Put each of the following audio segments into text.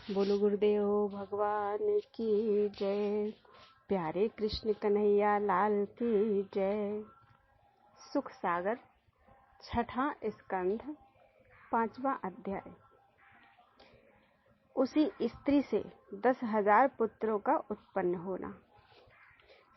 बोलो गुरुदेव भगवान की जय। प्यारे कृष्ण कन्हैया लाल की जय। सुख सागर छठा स्कंध 5वां अध्याय। उसी स्त्री से 10,000 पुत्रों का उत्पन्न होना।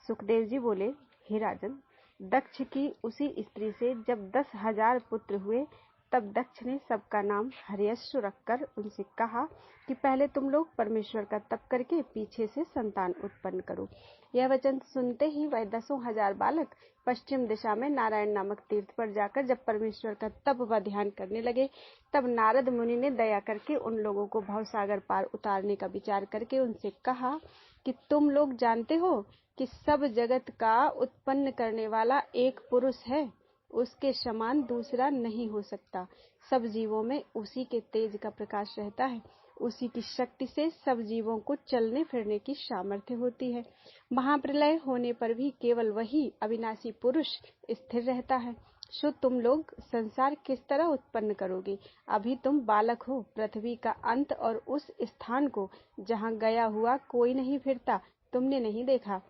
सुखदेव जी बोले, हे राजन, दक्ष की उसी स्त्री से जब 10,000 पुत्र हुए तब दक्ष ने सबका नाम हर्यश्व रखकर उनसे कहा कि पहले तुम लोग परमेश्वर का तप करके पीछे से संतान उत्पन्न करो। यह वचन सुनते ही वह 10,000 बालक पश्चिम दिशा में नारायण नामक तीर्थ पर जाकर जब परमेश्वर का तप व ध्यान करने लगे, तब नारद मुनि ने दया करके उन लोगों को भवसागर पार उतारने का विचार करके उनसे कहा कि तुम लोग जानते हो कि सब जगत का उत्पन्न करने वाला एक पुरुष है, उसके समान दूसरा नहीं हो सकता। सब जीवों में उसी के तेज का प्रकाश रहता है, उसी की शक्ति से सब जीवों को चलने फिरने की सामर्थ्य होती है। महाप्रलय होने पर भी केवल वही अविनाशी पुरुष स्थिर रहता है। सो तुम लोग संसार किस तरह उत्पन्न करोगे? अभी तुम बालक हो। पृथ्वी का अंत और उस स्थान को जहाँ गया हुआ कोई नहीं फिरता तुमने नहीं देखा।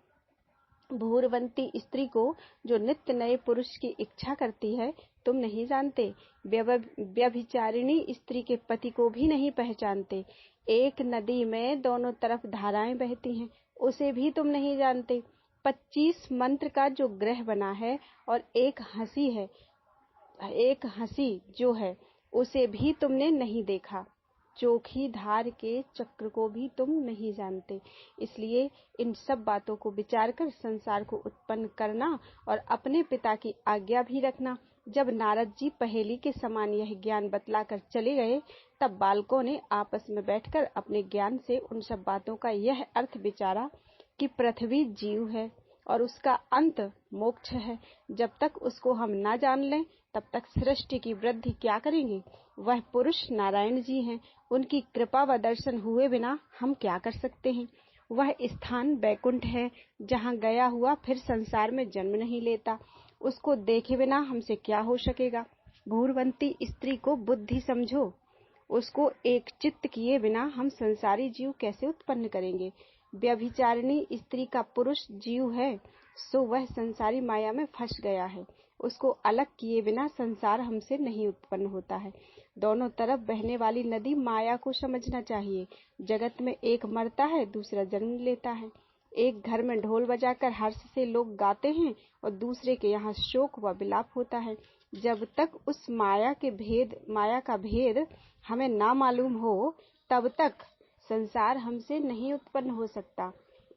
भूरवंती स्त्री को जो नित्य नए पुरुष की इच्छा करती है तुम नहीं जानते। व्यभिचारिणी स्त्री के पति को भी नहीं पहचानते। एक नदी में दोनों तरफ धाराएं बहती हैं, उसे भी तुम नहीं जानते। 25 मंत्र का जो ग्रह बना है और एक हंसी जो है उसे भी तुमने नहीं देखा। चोखी धार के चक्र को भी तुम नहीं जानते। इसलिए इन सब बातों को विचार कर संसार को उत्पन्न करना और अपने पिता की आज्ञा भी रखना। जब नारद जी पहेली के समान यह ज्ञान बतलाकर चले गए, तब बालकों ने आपस में बैठकर अपने ज्ञान से उन सब बातों का यह अर्थ विचारा कि पृथ्वी जीव है और उसका अंत मोक्ष है। जब तक उसको हम ना जान लें तब तक सृष्टि की वृद्धि क्या करेंगे? वह पुरुष नारायण जी हैं, उनकी कृपा व दर्शन हुए बिना हम क्या कर सकते हैं? वह स्थान बैकुंठ है जहाँ गया हुआ फिर संसार में जन्म नहीं लेता। उसको देखे बिना हमसे क्या हो सकेगा? भूरवंती स्त्री को बुद्धि समझो। उसको एक चित्त किए बिना हम संसारी जीव कैसे उत्पन्न करेंगे? व्यभिचारिणी स्त्री का पुरुष जीव है, सो वह संसारी माया में फंस गया है। उसको अलग किए बिना संसार हमसे नहीं उत्पन्न होता है। दोनों तरफ बहने वाली नदी माया को समझना चाहिए। जगत में एक मरता है, दूसरा जन्म लेता है। एक घर में ढोल बजाकर हर्ष से लोग गाते हैं और दूसरे के यहाँ शोक व विलाप होता है। जब तक उस माया का भेद हमें ना मालूम हो, तब तक संसार हमसे नहीं उत्पन्न हो सकता।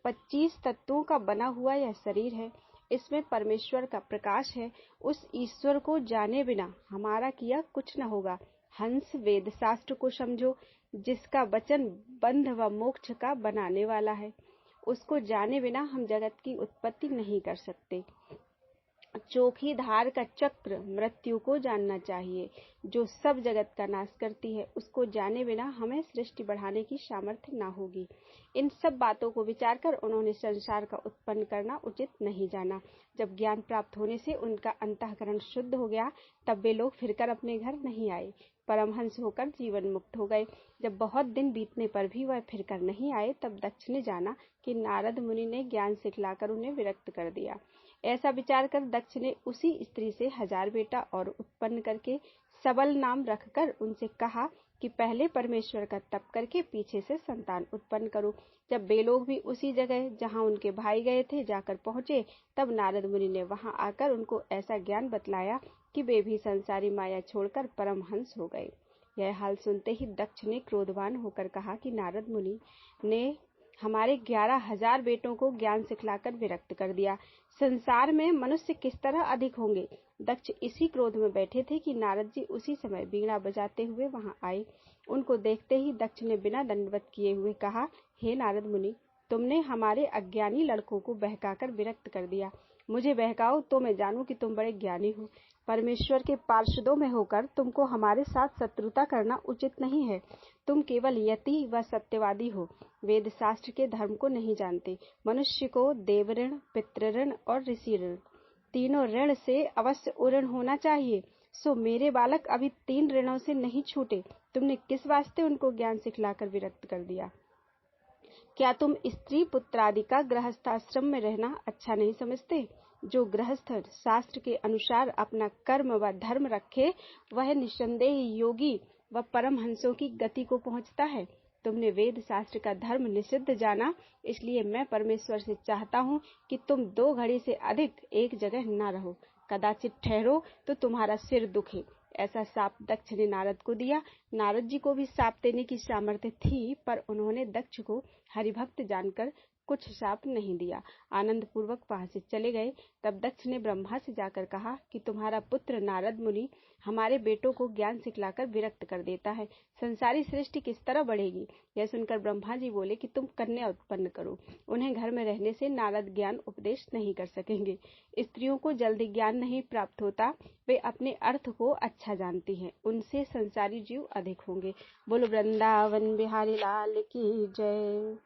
25 तत्वों का बना हुआ यह शरीर है, इसमें परमेश्वर का प्रकाश है। उस ईश्वर को जाने बिना हमारा किया कुछ न होगा। हंस वेद शास्त्र को समझो, जिसका वचन बंध व मोक्ष का बनाने वाला है। उसको जाने बिना हम जगत की उत्पत्ति नहीं कर सकते। चोखी धार का चक्र मृत्यु को जानना चाहिए, जो सब जगत का नाश करती है। उसको जाने बिना हमें सृष्टि बढ़ाने की सामर्थ्य ना होगी। इन सब बातों को विचार कर उन्होंने संसार का उत्पन्न करना उचित नहीं जाना। जब ज्ञान प्राप्त होने से उनका अंतःकरण शुद्ध हो गया, तब वे लोग फिरकर अपने घर नहीं आए, परमहंस होकर जीवन मुक्त हो गए। जब बहुत दिन बीतने पर भी वह फिरकर नहीं आए, तब दक्ष ने जाना कि नारद मुनि ने ज्ञान सिखलाकर उन्हें विरक्त कर दिया। ऐसा विचार कर दक्ष ने उसी स्त्री से 1000 बेटा और उत्पन्न करके सबल नाम रखकर उनसे कहा कि पहले परमेश्वर का तप करके पीछे से संतान उत्पन्न करो। जब वे लोग भी उसी जगह जहाँ उनके भाई गए थे जाकर पहुंचे, तब नारद मुनि ने वहां आकर उनको ऐसा ज्ञान बतलाया कि वे भी संसारी माया छोड़कर परमहंस हो गए। यह हाल सुनते ही दक्ष ने क्रोधवान होकर कहा कि नारद मुनि ने हमारे 11,000 बेटों को ज्ञान सिखलाकर विरक्त कर दिया। संसार में मनुष्य किस तरह अधिक होंगे? दक्ष इसी क्रोध में बैठे थे कि नारद जी उसी समय वीणा बजाते हुए वहां आए। उनको देखते ही दक्ष ने बिना दंडवत किए हुए कहा, हे नारद मुनि, तुमने हमारे अज्ञानी लड़कों को बहकाकर विरक्त कर दिया। मुझे बहकाओ तो मैं जानूं कि तुम बड़े ज्ञानी हो। परमेश्वर के पार्षदों में होकर तुमको हमारे साथ शत्रुता करना उचित नहीं है। तुम केवल यति व सत्यवादी हो, वेद शास्त्र के धर्म को नहीं जानते। मनुष्य को देवऋण, पितृऋण और ऋषि ऋण, तीनों ऋण से अवश्य उऋण होना चाहिए। सो मेरे बालक अभी 3 ऋणों से नहीं छूटे, तुमने किस वास्ते उनको ज्ञान सिखलाकर विरक्त कर दिया? क्या तुम स्त्री पुत्रादि का गृहस्थाश्रम में रहना अच्छा नहीं समझते? जो गृहस्थ शास्त्र के अनुसार अपना कर्म व धर्म रखे, वह निस्संदेह योगी व परमहंसों की गति को पहुंचता है। तुमने वेद शास्त्र का धर्म निषिद्ध जाना, इसलिए मैं परमेश्वर से चाहता हूँ कि तुम 2 घड़ी से अधिक एक जगह न रहो। कदाचित ठहरो तो तुम्हारा सिर दुखे। ऐसा शाप दक्ष ने नारद को दिया। नारद जी को भी शाप देने की सामर्थ्य थी, पर उन्होंने दक्ष को हरिभक्त जानकर कुछ शाप नहीं दिया। आनंद पूर्वक वहां से चले गए। तब दक्ष ने ब्रह्मा से जाकर कहा कि तुम्हारा पुत्र नारद मुनि हमारे बेटों को ज्ञान सिखलाकर विरक्त कर देता है, संसारी सृष्टि किस तरह बढ़ेगी? यह सुनकर ब्रह्मा जी बोले कि तुम कन्या उत्पन्न करो। उन्हें घर में रहने से नारद ज्ञान उपदेश नहीं कर सकेंगे। स्त्रियों को जल्दी ज्ञान नहीं प्राप्त होता, वे अपने अर्थ को अच्छा जानती हैं, उनसे संसारी जीव अधिक होंगे। बोलो वृंदावन बिहारी लाल की जय।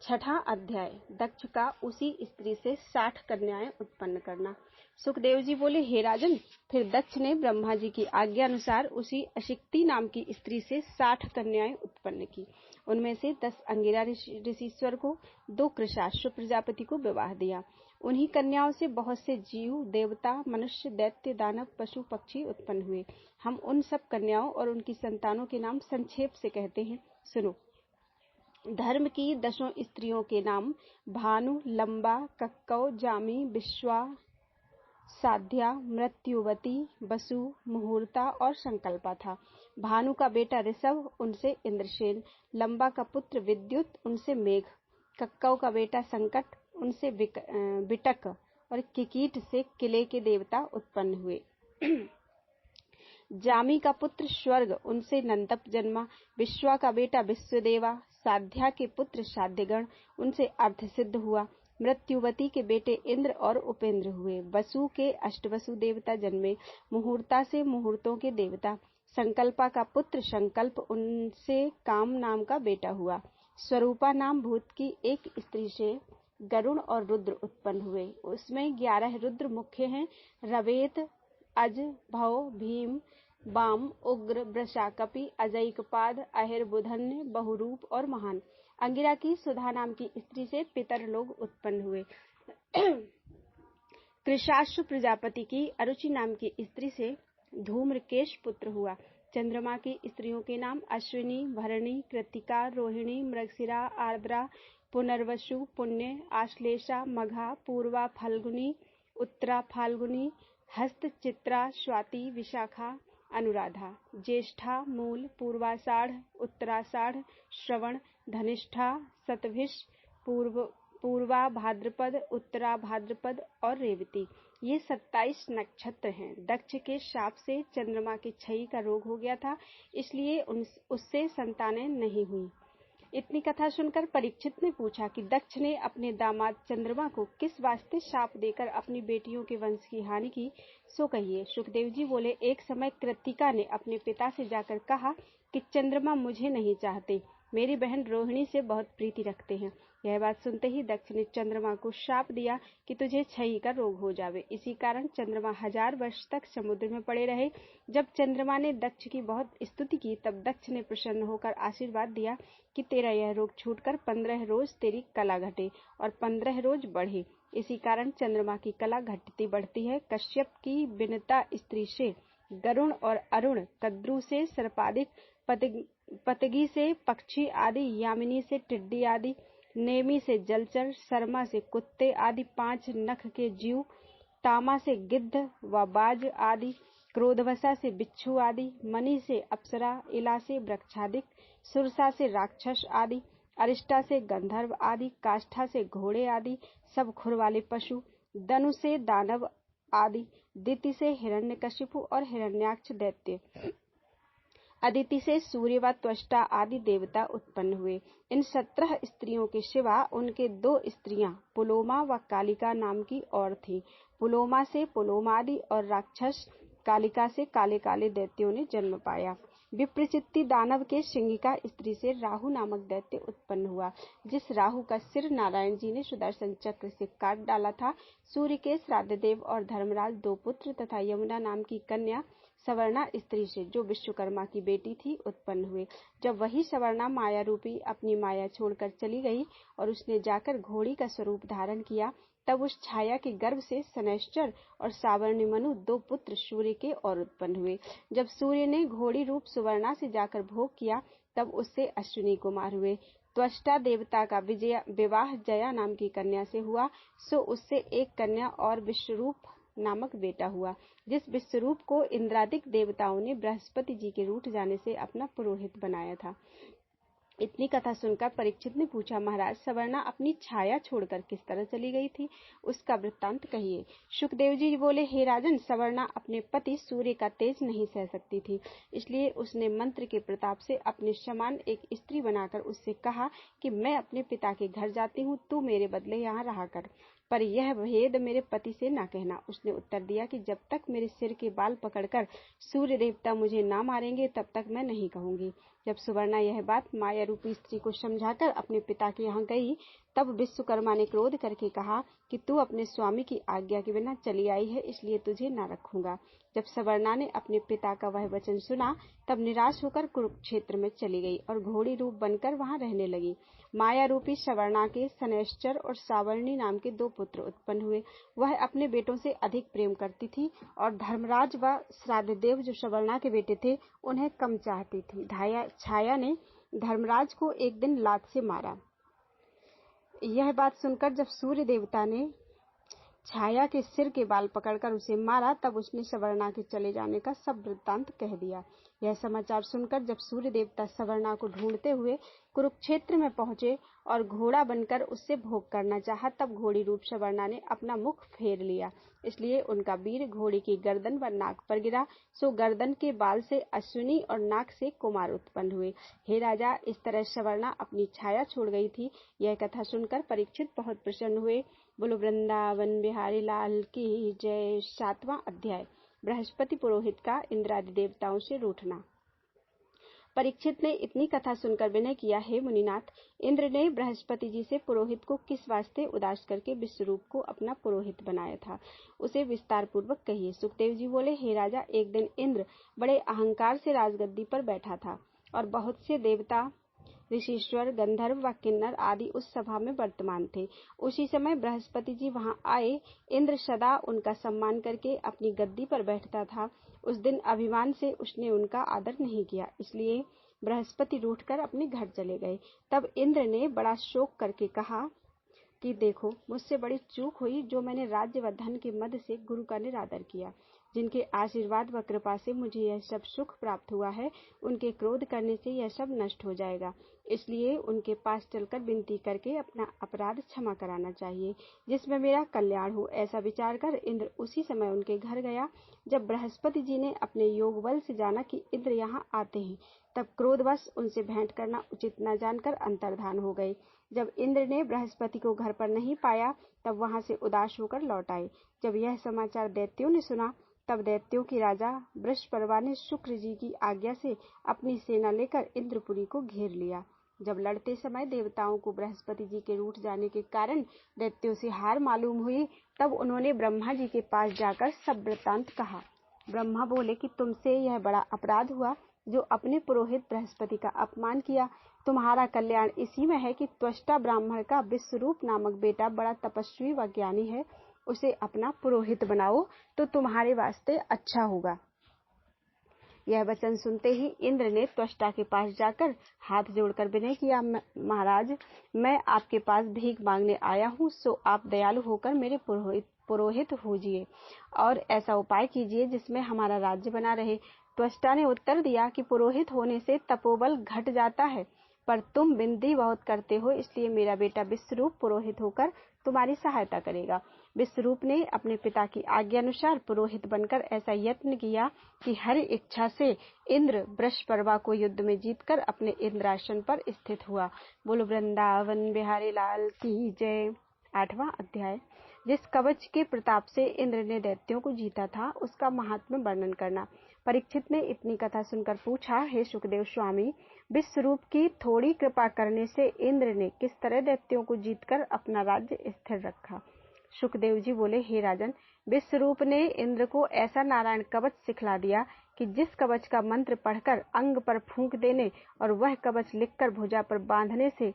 6वां अध्याय, दक्ष का उसी स्त्री से 60 कन्याएं उत्पन्न करना। सुखदेव जी बोले, हे राजन, फिर दक्ष ने ब्रह्मा जी की आज्ञा अनुसार उसी अशिक्ति नाम की स्त्री से 60 कन्याएं उत्पन्न की। उनमें से 10 अंगिरा ऋषिश्वर को, 2 कृशाश्व प्रजापति को विवाह दिया। उन्हीं कन्याओं से बहुत से जीव, देवता, मनुष्य, दैत्य, दानव, पशु, पक्षी उत्पन्न हुए। हम उन सब कन्याओं और उनकी संतानों के नाम संक्षेप से कहते हैं, सुनो। धर्म की 10 स्त्रियों के नाम भानु, लंबा, कक्कौ, जामी, विश्वा, साध्या, मृत्युवती, बसु, मुहूर्ता और संकल्पा था। भानु का बेटा ऋषभ, उनसे इंद्रसेन। लंबा का पुत्र विद्युत, उनसे मेघ। कक्कौ का बेटा संकट, उनसे विटक। और किकीट से किले के देवता उत्पन्न हुए। जामी का पुत्र स्वर्ग, उनसे नंदप जन्मा। विश्वा का बेटा विश्वदेवा। साध्या के पुत्र साध्यगण, उनसे अर्थ सिद्ध हुआ। मृत्युवती के बेटे इंद्र और उपेंद्र हुए। वसु के अष्टवसु देवता जन्मे। मुहूर्ता से मुहूर्तों के देवता। संकल्पा का पुत्र संकल्प, उनसे काम नाम का बेटा हुआ। स्वरूपा नाम भूत की एक स्त्री से गरुण और रुद्र उत्पन्न हुए। उसमें 11 रुद्र मुख्य हैं, रवेत, अज, भव, भीम, वाम, उग्र, वृषाकपि, अजैकपाद, अहिर्बुधन्य, बहुरूप और महान। अंगिरा की सुधा नाम की स्त्री से पितर लोग उत्पन्न हुए। कृशाश्व प्रजापति की अरुचि नाम की स्त्री से धूम्रकेश पुत्र हुआ। चंद्रमा की स्त्रियों के नाम अश्विनी, भरणी, कृतिका, रोहिणी, मृगशिरा, आर्द्रा, पुनर्वसु, पुण्य, आश्लेषा, मघा, पूर्वा, फाल्गुनी, उत्तरा, फाल्गुनी, हस्त, चित्रा, स्वाति, विशाखा, अनुराधा। ज्येष्ठा, मूल, पूर्वाषाढ़, उत्तराषाढ़, श्रवण, धनिष्ठा, शतभिष, पूर्वा भाद्रपद, उत्तरा भाद्रपद और रेवती। ये 27 नक्षत्र हैं। दक्ष के शाप से चंद्रमा के क्षयी का रोग हो गया था, इसलिए उससे संतानें नहीं हुई। इतनी कथा सुनकर परीक्षित ने पूछा कि दक्ष ने अपने दामाद चंद्रमा को किस वास्ते शाप देकर अपनी बेटियों के वंश की हानि की, सो कहिए। सुखदेव जी बोले, एक समय कृतिका ने अपने पिता से जाकर कहा कि चंद्रमा मुझे नहीं चाहते, मेरी बहन रोहिणी से बहुत प्रीति रखते हैं। यह बात सुनते ही दक्ष ने चंद्रमा को शाप दिया कि तुझे क्षयी का रोग हो जावे। इसी कारण चंद्रमा 1000 वर्ष तक समुद्र में पड़े रहे। जब चंद्रमा ने दक्ष की बहुत स्तुति की, तब दक्ष ने प्रसन्न होकर आशीर्वाद दिया कि तेरा यह रोग छूटकर 15 रोज तेरी कला घटे और 15 रोज बढ़े। इसी कारण चंद्रमा की कला घटती बढ़ती है। कश्यप की विनता स्त्री से गरुण और अरुण, कद्रु से सर्पादिक, पतगी से पक्षी आदि, यामिनी से टिड्डी आदि, नेमी से जलचर, शर्मा से कुत्ते आदि 5 नख के जीव, तामा से गिद्ध व बाज आदि, क्रोधवशा से बिच्छू आदि, मणि से अप्सरा, इला से वृक्षादिक, सुरसा से राक्षस आदि, अरिष्टा से गंधर्व आदि, काष्ठा से घोड़े आदि सब खुर वाले पशु, दनु से दानव आदि, दिति से हिरण्यकशिपु और हिरण्याक्ष दैत्य, अदिति से सूर्य व त्वष्टा आदि देवता उत्पन्न हुए। इन 17 स्त्रियों के सिवा उनके 2 स्त्रियां पुलोमा व कालिका नाम की और थीं। पुलोमा से पुलोमादि और राक्षस, कालिका से काले काले दैत्यों ने जन्म पाया। विप्रचित्ति दानव के श्रृंगिका स्त्री से राहु नामक दैत्य उत्पन्न हुआ, जिस राहु का सिर नारायण जी ने सुदर्शन चक्र से काट डाला था। सूर्य के श्राद्धदेव और धर्मराज 2 पुत्र तथा यमुना नाम की कन्या सवर्णा स्त्री से, जो विश्वकर्मा की बेटी थी, उत्पन्न हुए। जब वही सवर्णा माया रूपी अपनी माया छोड़कर चली गई और उसने जाकर घोड़ी का स्वरूप धारण किया, तब उस छाया के गर्भ से शनैश्चर और सावर्णी मनु 2 पुत्र सूर्य के और उत्पन्न हुए। जब सूर्य ने घोड़ी रूप सुवर्णा से जाकर भोग किया, तब उससे अश्विनी कुमार हुए। त्वष्टा देवता का विवाह जया नाम की कन्या से हुआ, सो उससे एक कन्या और विश्वरूप नामक बेटा हुआ, जिस विश्वरूप को इंद्रादिक देवताओं ने बृहस्पति जी के रूठ जाने से अपना पुरोहित बनाया था। इतनी कथा सुनकर परीक्षित ने पूछा, महाराज, सवर्णा अपनी छाया छोड़कर किस तरह चली गई थी, उसका वृत्तांत कहिए। सुखदेव जी बोले, हे राजन, सवर्णा अपने पति सूर्य का तेज नहीं सह सकती थी, इसलिए उसने मंत्र के प्रताप से अपने समान एक स्त्री बनाकर उससे कहा कि मैं अपने पिता के घर जाती हूँ, तू मेरे बदले यहाँ रहा कर, पर यह भेद मेरे पति से ना कहना। उसने उत्तर दिया कि जब तक मेरे सिर के बाल पकड़कर सूर्य देवता मुझे ना मारेंगे, तब तक मैं नहीं कहूंगी। जब सुवर्णा यह बात माया रूपी स्त्री को समझाकर अपने पिता के यहाँ गई, तब विश्वकर्मा ने क्रोध करके कहा कि तू अपने स्वामी की आज्ञा के बिना चली आई है, इसलिए तुझे ना रखूंगा। जब सवर्णा ने अपने पिता का वह वचन सुना, तब निराश होकर कुरुक्षेत्र में चली गई और घोड़ी रूप बनकर वहां रहने लगी। माया रूपी सवर्णा के शनैश्चर और सावर्णी नाम के 2 पुत्र उत्पन्न हुए। वह अपने बेटों से अधिक प्रेम करती थी और धर्मराज व श्राद्धदेव, जो सवर्णा के बेटे थे, उन्हें कम चाहती थी। छाया ने धर्मराज को एक दिन लात से मारा। यह बात सुनकर जब सूर्य देवता ने छाया के सिर के बाल पकड़कर उसे मारा, तब उसने सवर्णा के चले जाने का सब वृत्तांत कह दिया। यह समाचार सुनकर जब सूर्य देवता सवर्णा को ढूंढते हुए कुरुक्षेत्र में पहुंचे और घोड़ा बनकर उससे भोग करना चाहा, तब घोड़ी रूप सवर्णा ने अपना मुख फेर लिया, इसलिए उनका वीर घोड़ी की गर्दन व नाक पर गिरा, सो गर्दन के बाल से अश्विनी और नाक से कुमार उत्पन्न हुए। हे राजा, इस तरह सवर्णा अपनी छाया छोड़ गई थी। यह कथा सुनकर परीक्षित बहुत प्रसन्न हुए। बोलो वृंदावन बिहारी लाल की जय। 7वां अध्याय, बृहस्पति पुरोहित का इंद्रादि देवताओं से रूठना। परीक्षित ने इतनी कथा सुनकर विनय किया, हे मुनिनाथ, इंद्र ने बृहस्पति जी से पुरोहित को किस वास्ते उदास करके विश्वरूप को अपना पुरोहित बनाया था, उसे विस्तार पूर्वक कहिए। सुखदेव जी बोले, हे राजा, एक दिन इंद्र बड़े अहंकार से राजगद्दी पर बैठा था और बहुत से देवता, ऋषीश्वर, गंधर्व व किन्नर आदि उस सभा में वर्तमान थे। उसी समय बृहस्पति जी वहां आए। इंद्र सदा उनका सम्मान करके अपनी गद्दी पर बैठता था। उस दिन अभिमान से उसने उनका आदर नहीं किया, इसलिए बृहस्पति रूठकर अपने घर चले गए। तब इंद्र ने बड़ा शोक करके कहा कि देखो, मुझसे बड़ी चूक हुई, जो मैंने राज्य व धन के मद से गुरु का निरादर किया। जिनके आशीर्वाद व कृपा से मुझे यह सब सुख प्राप्त हुआ है, उनके क्रोध करने से यह सब नष्ट हो जाएगा, इसलिए उनके पास चलकर विनती करके अपना अपराध क्षमा कराना चाहिए, जिसमें मेरा कल्याण हो। ऐसा विचार कर इंद्र उसी समय उनके घर गया। जब बृहस्पति जी ने अपने योग बल से जाना कि इंद्र यहाँ आते हैं, तब क्रोधवश उनसे भेंट करना उचित न जानकर अंतर्धान हो गए। जब इंद्र ने बृहस्पति को घर पर नहीं पाया, तब वहां से उदास होकर लौट आए। जब यह समाचार दैत्यों ने सुना, तब दैत्यों के राजा वृषपर्वा ने शुक्र जी की आज्ञा से अपनी सेना लेकर इंद्रपुरी को घेर लिया। जब लड़ते समय देवताओं को बृहस्पति जी के रूठ जाने के कारण दैत्यों से हार मालूम हुई, तब उन्होंने ब्रह्मा जी के पास जाकर सब वृत्तांत कहा। ब्रह्मा बोले कि तुमसे यह बड़ा अपराध हुआ, जो अपने पुरोहित बृहस्पति का अपमान किया। तुम्हारा कल्याण इसी में है कि त्वष्टा ब्राह्मण का विश्वरूप नामक बेटा बड़ा तपस्वी व ज्ञानी है, उसे अपना पुरोहित बनाओ तो तुम्हारे वास्ते अच्छा होगा। यह वचन सुनते ही इंद्र ने त्वष्टा के पास जाकर हाथ जोड़कर विनय किया, महाराज, मैं आपके पास भीख मांगने आया हूँ, सो आप दयालु होकर मेरे पुरोहित होजिए और ऐसा उपाय कीजिए जिसमें हमारा राज्य बना रहे। त्वष्टा ने उत्तर दिया कि पुरोहित होने से तपोबल घट जाता है, पर तुम विनती बहुत करते हो, इसलिए मेरा बेटा विश्वरूप पुरोहित होकर तुम्हारी सहायता करेगा। विश्वरूप ने अपने पिता की आज्ञानुसार पुरोहित बनकर ऐसा यत्न किया कि हर इच्छा से इंद्र वृषपर्वा को युद्ध में जीतकर अपने इंद्रासन पर स्थित हुआ। बोलो वृंदावन बिहारी लाल की जय। 8वां अध्याय, जिस कवच के प्रताप से इंद्र ने दैत्यों को जीता था, उसका महात्म्य वर्णन करना। परीक्षित ने इतनी कथा सुनकर पूछा, हे सुखदेव स्वामी, विश्वरूप की थोड़ी कृपा करने से इंद्र ने किस तरह दैत्यों को जीतकर अपना राज्य स्थिर रखा। सुखदेव जी बोले, हे राजन, विश्वरूप ने इंद्र को ऐसा नारायण कवच सिखला दिया कि जिस कवच का मंत्र पढ़कर अंग पर फूंक देने और वह कवच लिखकर भुजा पर बांधने से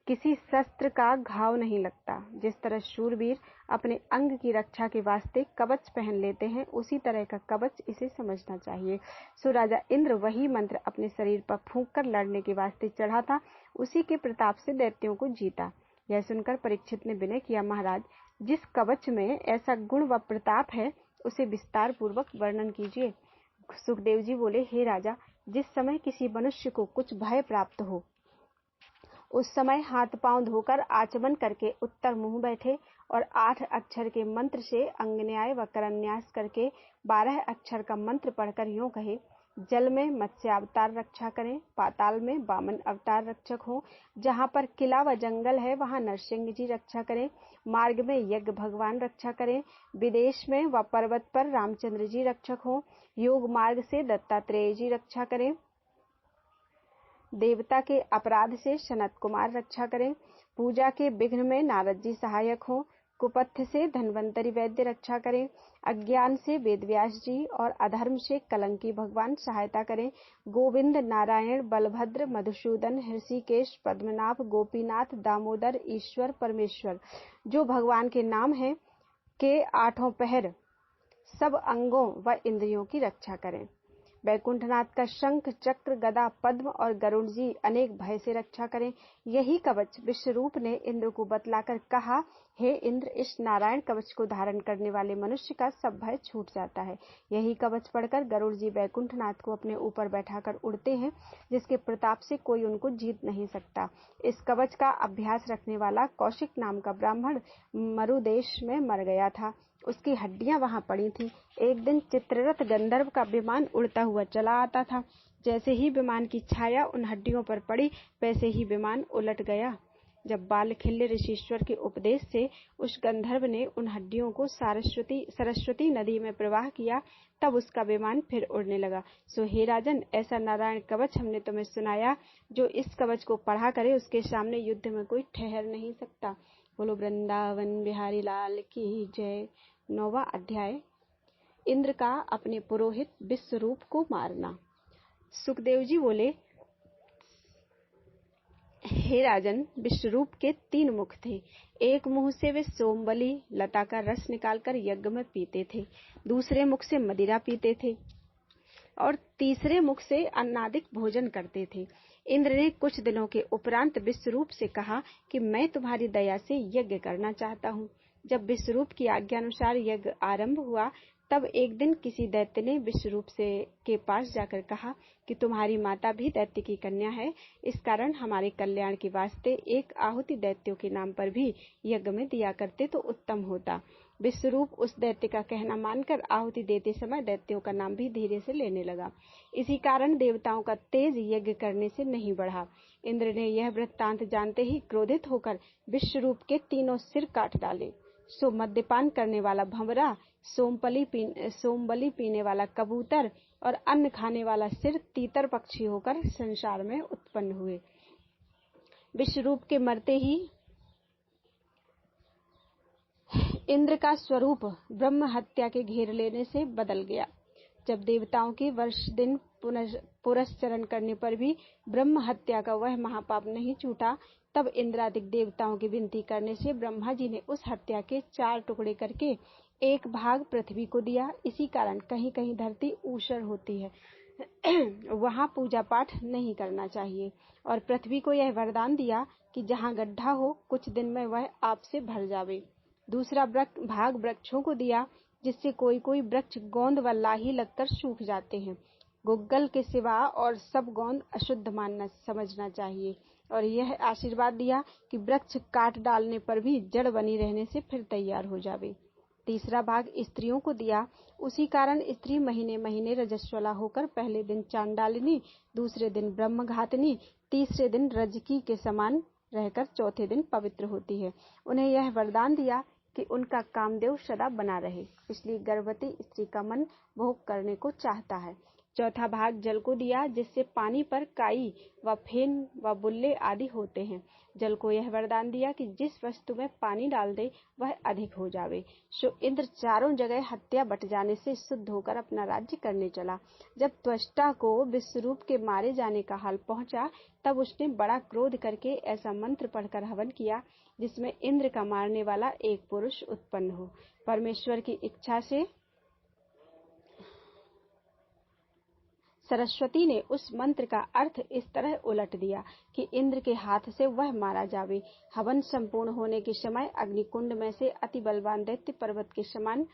किसी शस्त्र का घाव नहीं लगता। जिस तरह शूरवीर अपने अंग की रक्षा के वास्ते कवच पहन लेते हैं, उसी तरह का कवच इसे समझना चाहिए। सो राजा इंद्र वही मंत्र अपने शरीर पर फूंक कर लड़ने के वास्ते चढ़ा था, उसी के प्रताप से दैत्यों को जीता। यह सुनकर परीक्षित ने विनय किया, महाराज, जिस कवच में ऐसा गुण व प्रताप है, उसे विस्तार पूर्वक वर्णन कीजिए। सुखदेव जी बोले, हे राजा, जिस समय किसी मनुष्य को कुछ भय प्राप्त हो, उस समय हाथ पांव धोकर आचमन करके उत्तर मुंह बैठे और 8 अक्षर के मंत्र से अंग न्याय व करन्यास करके 12 अक्षर का मंत्र पढ़कर यूं कहे, जल में मत्स्य अवतार रक्षा करें, पाताल में वामन अवतार रक्षक हो, जहाँ पर किला व जंगल है वहाँ नरसिंह जी रक्षा करें, मार्ग में यज्ञ भगवान रक्षा करें, विदेश में व पर्वत पर रामचंद्र जी रक्षक हो, योग मार्ग से दत्तात्रेय जी रक्षा करें, देवता के अपराध से सनत कुमार रक्षा करें, पूजा के विघ्न में नारद जी सहायक हो, कुपथ्य से धन्वंतरी वैद्य रक्षा करें, अज्ञान से वेदव्यास जी और अधर्म से कलंकी भगवान सहायता करें, गोविंद नारायण बलभद्र मधुसूदन ऋषिकेश पद्मनाभ गोपीनाथ दामोदर ईश्वर परमेश्वर जो भगवान के नाम हैं के 8 पहर सब अंगों व इंद्रियों की रक्षा करें। वैकुंठनाथ का शंख चक्र गदा पद्म और गरुड़ जी अनेक भय से रक्षा करें। यही कवच विश्वरूप ने इंद्र को बतलाकर कहा, हे इंद्र, इस नारायण कवच को धारण करने वाले मनुष्य का सब भय छूट जाता है। यही कवच पढ़कर गरुड़ जी वैकुंठनाथ को अपने ऊपर बैठाकर उड़ते हैं, जिसके प्रताप से कोई उनको जीत नहीं सकता। इस कवच का अभ्यास रखने वाला कौशिक नाम का ब्राह्मण मरुदेश में मर गया था, उसकी हड्डियां वहां पड़ी थी। एक दिन चित्ररथ गंधर्व का विमान उड़ता हुआ चला आता था। जैसे ही विमान की छाया उन हड्डियों पर पड़ी, वैसे ही विमान उलट गया। जब बालखिल्य ऋषीश्वर के उपदेश से उस गंधर्व ने उन हड्डियों को सरस्वती नदी में प्रवाह किया, तब उसका विमान फिर उड़ने लगा। सो हे राजन, ऐसा नारायण कवच हमने तुम्हें सुनाया, जो इस कवच को पढ़ा करे उसके सामने युद्ध में कोई ठहर नहीं सकता। बोलो वृंदावन बिहारी लाल की जय। 9वां अध्याय, इंद्र का अपने पुरोहित विश्वरूप को मारना। सुखदेव जी बोले, हे राजन, विश्वरूप के 3 मुख थे। एक मुंह से वे सोमबली लता का रस निकालकर यज्ञ में पीते थे, दूसरे मुख से मदिरा पीते थे और तीसरे मुख से अन्नादिक भोजन करते थे। इंद्र ने कुछ दिनों के उपरांत विश्वरूप से कहा कि मैं तुम्हारी दया से यज्ञ करना चाहता हूँ। जब विश्वरूप की आज्ञा अनुसार यज्ञ आरंभ हुआ, तब एक दिन किसी दैत्य ने विश्वरूप से के पास जाकर कहा कि तुम्हारी माता भी दैत्य की कन्या है, इस कारण हमारे कल्याण के वास्ते एक आहुति दैत्यों के नाम पर भी यज्ञ में दिया करते तो उत्तम होता। विश्वरूप उस दैत्य का कहना मानकर आहुति देते समय दैत्यों का नाम भी धीरे से लेने लगा। इसी कारण देवताओं का तेज यज्ञ करने से नहीं बढ़ा। इंद्र ने यह वृत्तांत जानते ही क्रोधित होकर विश्वरूप के 3 सिर काट डाले। सो मद्यपान करने वाला भंवरा, सोमबली पीने वाला कबूतर और अन्न खाने वाला सिर तीतर पक्षी होकर संसार में उत्पन्न हुए। विश्वरूप के मरते ही इंद्र का स्वरूप ब्रह्म हत्या के घेर लेने से बदल गया। जब देवताओं के वर्ष दिन पुरस्चरण करने पर भी ब्रह्म हत्या का वह महापाप नहीं छूटा, तब इंद्रादिक देवताओं की विनती करने से ब्रह्मा जी ने उस हत्या के 4 टुकड़े करके एक भाग पृथ्वी को दिया। इसी कारण कहीं कहीं धरती ऊषर होती है, वहां पूजा पाठ नहीं करना चाहिए। और पृथ्वी को यह वरदान दिया कि जहां गड्ढा हो, कुछ दिन में वह आप से भर जावे। दूसरा भाग वृक्षों को दिया, जिससे कोई कोई वृक्ष गोंद व लाही लगकर सूख जाते हैं। गुग्गल के सिवा और सब गोंद अशुद्ध समझना चाहिए। और यह आशीर्वाद दिया कि वृक्ष काट डालने पर भी जड़ बनी रहने से फिर तैयार हो जावे। तीसरा भाग स्त्रियों को दिया। उसी कारण स्त्री महीने महीने रजस्वला होकर पहले दिन चांडालिनी, दूसरे दिन ब्रह्मघातिनी, तीसरे दिन रजकी के समान रहकर चौथे दिन पवित्र होती है। उन्हें यह वरदान दिया कि उनका कामदेव सदा बना रहे, इसलिए गर्भवती स्त्री का मन भोग करने को चाहता है। चौथा भाग जल को दिया, जिससे पानी पर काई व फेन व बुल्ले आदि होते हैं। जल को यह वरदान दिया कि जिस वस्तु में पानी डाल दे वह अधिक हो जावे। सो इंद्र चारों जगह हत्या बट जाने से शुद्ध होकर अपना राज्य करने चला। जब त्वष्टा को विश्वरूप के मारे जाने का हाल पहुंचा, तब उसने बड़ा क्रोध करके ऐसा मंत्र पढ़कर हवन किया जिसमें इंद्र का मारने वाला एक पुरुष उत्पन्न हो। परमेश्वर की इच्छा से सरस्वती ने उस मंत्र का अर्थ इस तरह उलट दिया कि इंद्र के हाथ से वह मारा जावे। हवन संपूर्ण होने के समय अग्निकुंड में से अति बलवान दैत्य पर्वत के समान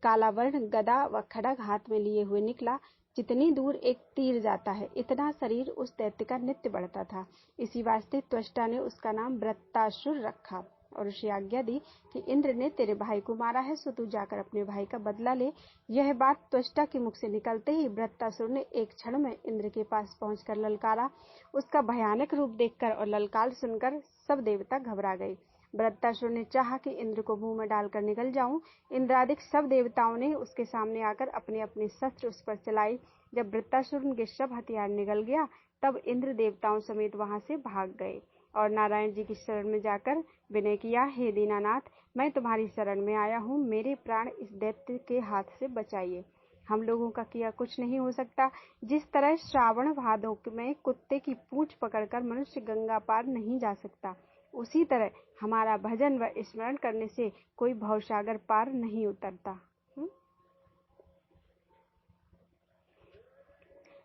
कालावर्ण गदा व खड्ग हाथ में लिए हुए निकला। जितनी दूर एक तीर जाता है, इतना शरीर उस दैत्य का नित्य बढ़ता था। इसी वास्ते त्वष्टा ने उसका नाम वृत्तासुर रखा और उसे आज्ञा दी कि इंद्र ने तेरे भाई को मारा है, सो तू जाकर अपने भाई का बदला ले। यह बात त्वष्टा के मुख से निकलते ही वृत्तासुर ने एक क्षण में इंद्र के पास पहुंचकर ललकारा। उसका भयानक रूप देखकर और ललकार सुनकर सब देवता घबरा गए। वृत्तासुर ने चाहा कि इंद्र को मुंह में डालकर निकल जाऊं। इंद्रादिक सब देवताओं ने उसके सामने आकर अपने अपने शस्त्र उस पर चलाई। जब वृत्तासुर के सब हथियार निगल गया, तब इंद्र देवताओं समेत वहां से भाग गए और नारायण जी की शरण में जाकर विनय किया, हे दीनानाथ, मैं तुम्हारी शरण में आया हूँ, मेरे प्राण इस दैत्य के हाथ से बचाइए। हम लोगों का किया कुछ नहीं हो सकता। जिस तरह श्रावण भादों में कुत्ते की पूंछ पकड़कर मनुष्य गंगा पार नहीं जा सकता, उसी तरह हमारा भजन व स्मरण करने से कोई भवसागर पार नहीं उतरता।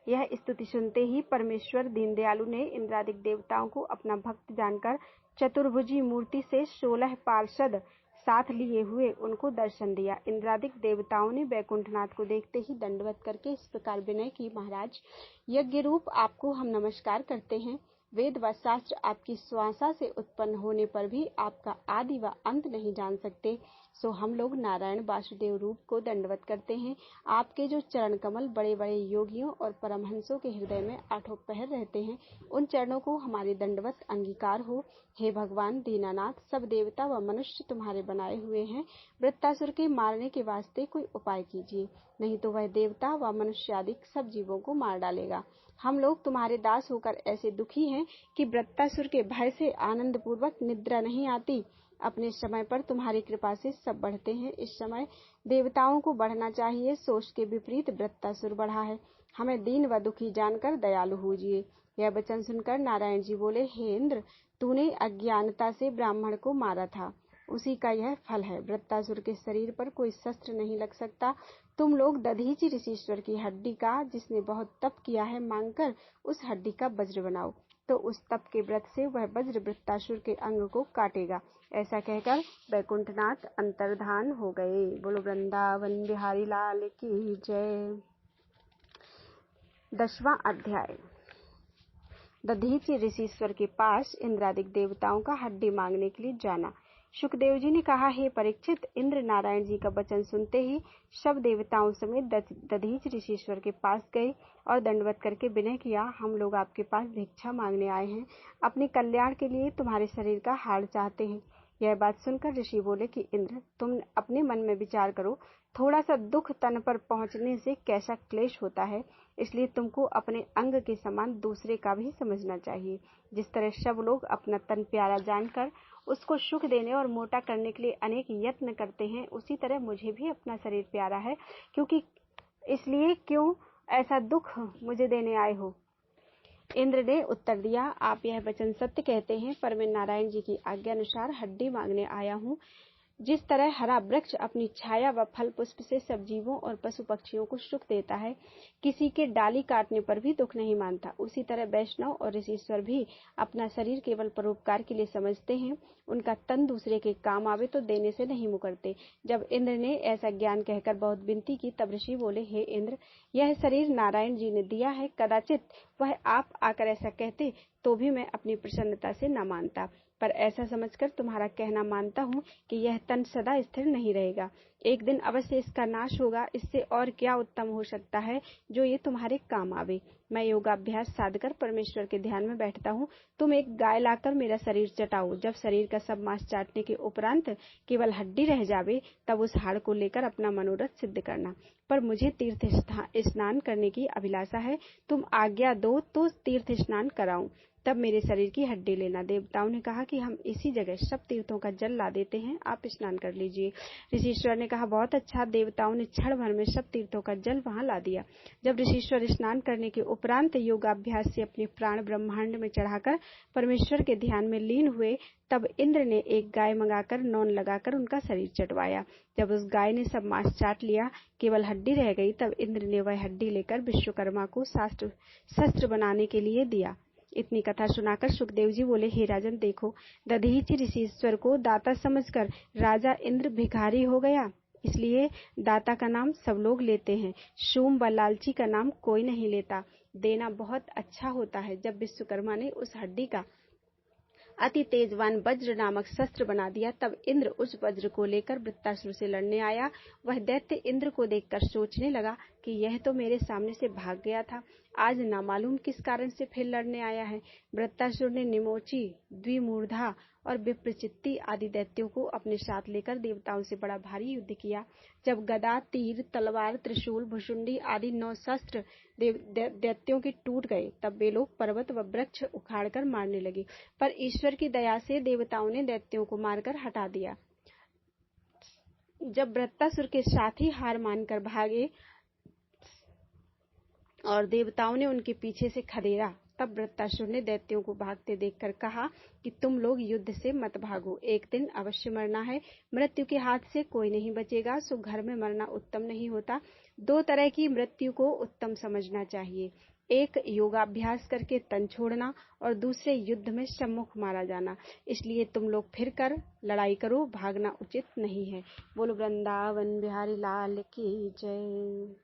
यह स्तुति सुनते ही परमेश्वर दीनदयालु ने इंद्रादिक देवताओं को अपना भक्त जानकर चतुर्भुजी मूर्ति से 16 पार्षद साथ लिए हुए उनको दर्शन दिया। इंद्रादिक देवताओं ने वैकुंठनाथ को देखते ही दंडवत करके इस प्रकार विनय की, महाराज, यज्ञ रूप आपको हम नमस्कार करते हैं। वेद व शास्त्र आपकी श्वासा से उत्पन्न होने पर भी आपका आदि व अंत नहीं जान सकते, सो हम लोग नारायण वासुदेव रूप को दंडवत करते हैं। आपके जो चरण कमल बड़े बड़े योगियों और परमहंसों के हृदय में आठों पहर रहते हैं, उन चरणों को हमारे दंडवत अंगीकार हो। हे भगवान दीनानाथ, सब देवता व मनुष्य तुम्हारे बनाए हुए हैं। वृत्तासुर के मारने के वास्ते कोई उपाय कीजिए, नहीं तो वह देवता व मनुष्य आदि सब जीवों को मार डालेगा। हम लोग तुम्हारे दास होकर ऐसे दुखी हैं कि वृत्तासुर के भय से आनंद पूर्वक निद्रा नहीं आती। अपने समय पर तुम्हारी कृपा से सब बढ़ते हैं। इस समय देवताओं को बढ़ना चाहिए, सोच के विपरीत वृत्तासुर बढ़ा है। हमें दीन व दुखी जानकर दयालु होजिए। यह वचन सुनकर नारायण जी बोले, हे इंद्र, तूने अज्ञानता से ब्राह्मण को मारा था, उसी का यह फल है। वृत्तासुर के शरीर पर कोई शस्त्र नहीं लग सकता। तुम लोग दधीचि ऋषीश्वर की हड्डी का, जिसने बहुत तप किया है, मांगकर उस हड्डी का वज्र बनाओ, तो उस तप के व्रत से वह वज्र वृत्तासुर के अंग को काटेगा। ऐसा कहकर वैकुंठनाथ अंतर्धान हो गए। बोलो वृंदावन बिहारी लाल की जय। 10वां अध्याय। दधीचि ऋषीश्वर के पास इंद्रादिक देवताओं का हड्डी मांगने के लिए जाना। सुखदेव जी ने कहा, हे परीक्षित, इंद्र नारायण जी का वचन सुनते ही सब देवताओं समेत दधीचि ऋषीश्वर के पास गए और दंडवत करके विनय किया, हम लोग आपके पास भिक्षा मांगने आए हैं, अपने कल्याण के लिए तुम्हारे शरीर का हाड़ चाहते हैं। यह बात सुनकर ऋषि बोले कि इंद्र, तुम अपने मन में विचार करो, थोड़ा सा दुख तन पर पहुंचने से कैसा क्लेश होता है, इसलिए तुमको अपने अंग के समान दूसरे का भी समझना चाहिए। जिस तरह सब लोग अपना तन प्यारा जानकर उसको सुख देने और मोटा करने के लिए अनेक यत्न करते हैं, उसी तरह मुझे भी अपना शरीर प्यारा है, क्योंकि इसलिए क्यों ऐसा दुख मुझे देने आए हो। इंद्र ने उत्तर दिया, आप यह वचन सत्य कहते हैं, पर मैं नारायण जी की आज्ञा अनुसार हड्डी मांगने आया हूँ। जिस तरह हरा वृक्ष अपनी छाया व फल पुष्प से सब जीवों और पशु पक्षियों को सुख देता है, किसी के डाली काटने पर भी दुख नहीं मानता, उसी तरह वैष्णव और ऋषीश्वर भी अपना शरीर केवल परोपकार के लिए समझते हैं। उनका तन दूसरे के काम आवे तो देने से नहीं मुकरते। जब इंद्र ने ऐसा ज्ञान कहकर बहुत विनती की, तब ऋषि बोले, हे इंद्र, यह शरीर नारायण जी ने दिया है, कदाचित वह आप आकर ऐसा कहते तो भी मैं अपनी प्रसन्नता से न मानता, पर ऐसा समझकर तुम्हारा कहना मानता हूँ कि यह तन सदा स्थिर नहीं रहेगा, एक दिन अवश्य इसका नाश होगा। इससे और क्या उत्तम हो सकता है जो ये तुम्हारे काम आवे। मैं योगाभ्यास साधकर परमेश्वर के ध्यान में बैठता हूँ, तुम एक गाय लाकर मेरा शरीर चटाओ। जब शरीर का सब मांस चाटने के उपरांत केवल हड्डी रह जावे, तब उस हाड़ को लेकर अपना मनोरथ सिद्ध करना। पर मुझे तीर्थ स्नान करने की अभिलाषा है, तुम आज्ञा दो तो तीर्थ स्नान कराऊं, तब मेरे शरीर की हड्डी लेना। देवताओं ने कहा कि हम इसी जगह सब तीर्थों का जल ला देते हैं, आप स्नान कर लीजिए। ऋषिश्वर ने कहा, बहुत अच्छा। देवताओं ने क्षण भर में सब तीर्थों का जल वहां ला दिया। जब ऋषिश्वर स्नान करने के उपरांत योगाभ्यास से अपने प्राण ब्रह्मांड में चढ़ाकर परमेश्वर के ध्यान में लीन हुए, तब इंद्र ने एक गाय मंगाकर नौन लगाकर उनका शरीर चटवाया। जब उस गाय ने सब मांस चाट लिया, केवल हड्डी रह गई, तब इंद्र ने वह हड्डी लेकर विश्वकर्मा को शस्त्र बनाने के लिए दिया। इतनी कथा सुनाकर सुखदेव जी बोले, हे राजन, देखो, दधीचि ऋषिश्वर को दाता समझकर राजा इंद्र भिखारी हो गया। इसलिए दाता का नाम सब लोग लेते हैं, शूम व लालची का नाम कोई नहीं लेता। देना बहुत अच्छा होता है। जब विश्वकर्मा ने उस हड्डी का अति तेजवान वज्र नामक शस्त्र बना दिया, तब इंद्र उस वज्र को लेकर वृत्तासुर से लड़ने आया। वह दैत्य इंद्र को देखकर सोचने लगा कि यह तो मेरे सामने से भाग गया था, आज ना मालूम किस कारण से फिर लड़ने आया है। वृत्तासुर ने निमोची, द्विमूर्धा और विप्रचित्ति आदि दैत्यों को अपने साथ लेकर देवताओं से बड़ा भारी युद्ध किया। जब गदा, तीर, तलवार, त्रिशूल, भुशुंडी आदि 9 शस्त्र दैत्यों के टूट गए, तब वे लोग पर्वत व वृक्ष उखाड़कर मारने लगे। पर ईश्वर की दया से देवताओं ने दैत्यों को मारकर हटा दिया। जब वृत्तासुर के साथी हार मानकर भागे और देवताओं ने उनके पीछे से खदेड़ा, तब वृत्तासुर ने दैत्यों को भागते देखकर कहा कि तुम लोग युद्ध से मत भागो, एक दिन अवश्य मरना है। मृत्यु के हाथ से कोई नहीं बचेगा, सो घर में मरना उत्तम नहीं होता। 2 तरह की मृत्यु को उत्तम समझना चाहिए, एक योगाभ्यास करके तन छोड़ना और दूसरे युद्ध में सम्मुख मारा जाना। इसलिए तुम लोग फिर कर लड़ाई करो, भागना उचित नहीं है। बोलो वृंदावन बिहारी लाल की जय।